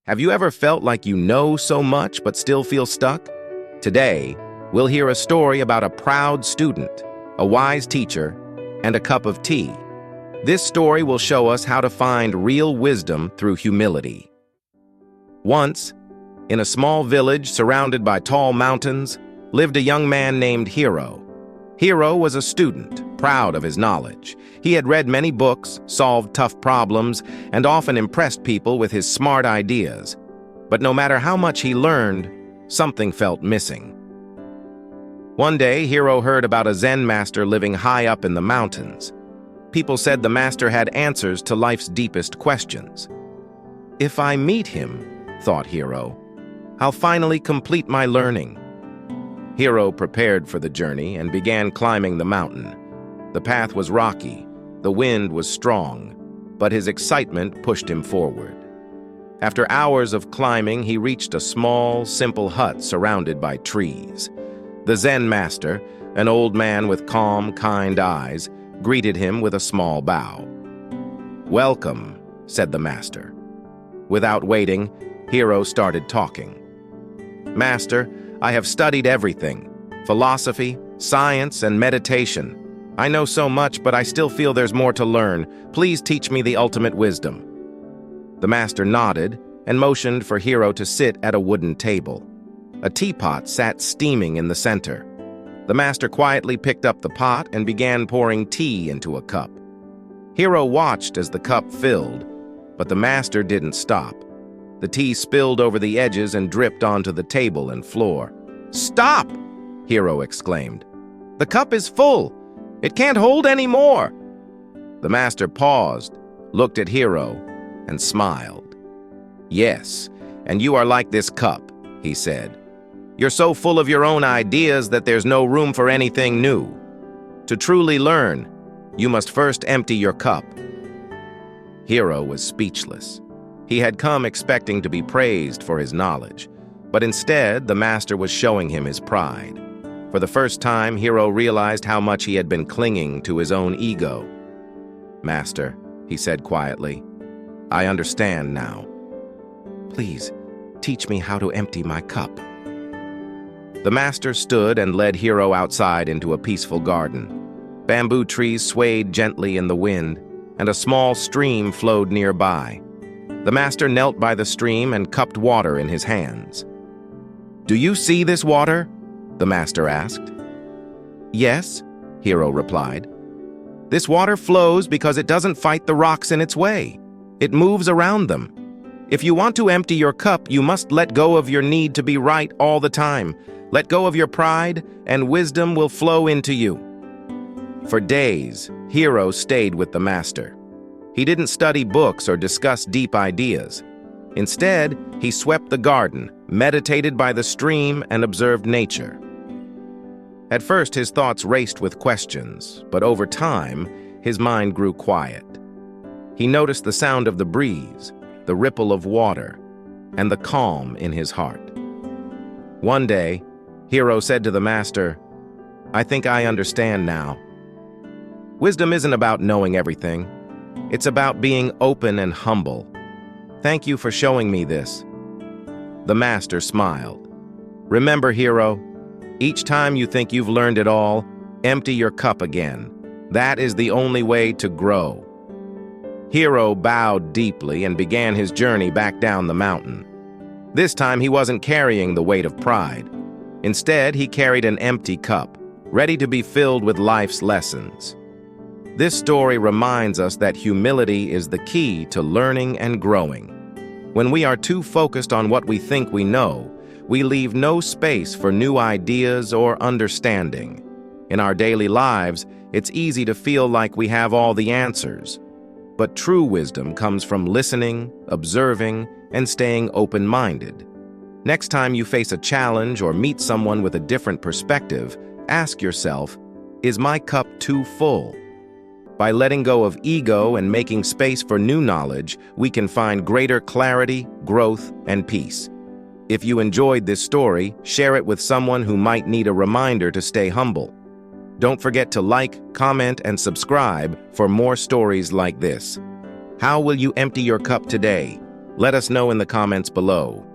Have you ever felt like you know so much but still feel stuck? Today, we'll hear a story about a proud student, a wise teacher, and a cup of tea. This story will show us how to find real wisdom through humility. Once, in a small village surrounded by tall mountains, lived a young man named Hero. Hero was a student, proud of his knowledge. He had read many books, solved tough problems, and often impressed people with his smart ideas. But no matter how much he learned, something felt missing. One day, Hero heard about a Zen master living high up in the mountains. People said the master had answers to life's deepest questions. If I meet him, thought Hero, I'll finally complete my learning. Hero prepared for the journey and began climbing the mountain. The path was rocky, the wind was strong, but his excitement pushed him forward. After hours of climbing, he reached a small, simple hut surrounded by trees. The Zen master, an old man with calm, kind eyes, greeted him with a small bow. "Welcome," said the master. Without waiting, Hero started talking. "Master, I have studied everything: philosophy, science, and meditation. I know so much, but I still feel there's more to learn. Please teach me the ultimate wisdom." The master nodded and motioned for Hero to sit at a wooden table. A teapot sat steaming in the center. The master quietly picked up the pot and began pouring tea into a cup. Hero watched as the cup filled, but the master didn't stop. The tea spilled over the edges and dripped onto the table and floor. "Stop!" Hero exclaimed. "The cup is full. It can't hold any more." The master paused, looked at Hero, and smiled. "Yes, and you are like this cup," he said. "You're so full of your own ideas that there's no room for anything new. To truly learn, you must first empty your cup." Hero was speechless. He had come expecting to be praised for his knowledge, but instead the master was showing him his pride. For the first time, Hero realized how much he had been clinging to his own ego. "Master," he said quietly, "I understand now. Please, teach me how to empty my cup." The master stood and led Hero outside into a peaceful garden. Bamboo trees swayed gently in the wind, and a small stream flowed nearby. The master knelt by the stream and cupped water in his hands. "Do you see this water?" the master asked. "Yes," Hero replied. "This water flows because it doesn't fight the rocks in its way. It moves around them. If you want to empty your cup, you must let go of your need to be right all the time. Let go of your pride, and wisdom will flow into you." For days, Hero stayed with the master. He didn't study books or discuss deep ideas. Instead, he swept the garden, meditated by the stream, and observed nature. At first, his thoughts raced with questions, but over time, his mind grew quiet. He noticed the sound of the breeze, the ripple of water, and the calm in his heart. One day, Hero said to the master, "I think I understand now. Wisdom isn't about knowing everything. It's about being open and humble. Thank you for showing me this." The master smiled. "Remember, Hero, each time you think you've learned it all, empty your cup again. That is the only way to grow." Hero bowed deeply and began his journey back down the mountain. This time he wasn't carrying the weight of pride. Instead, he carried an empty cup, ready to be filled with life's lessons. This story reminds us that humility is the key to learning and growing. When we are too focused on what we think we know, we leave no space for new ideas or understanding. In our daily lives, it's easy to feel like we have all the answers. But true wisdom comes from listening, observing, and staying open-minded. Next time you face a challenge or meet someone with a different perspective, ask yourself, is my cup too full? By letting go of ego and making space for new knowledge, we can find greater clarity, growth, and peace. If you enjoyed this story, share it with someone who might need a reminder to stay humble. Don't forget to like, comment, and subscribe for more stories like this. How will you empty your cup today? Let us know in the comments below.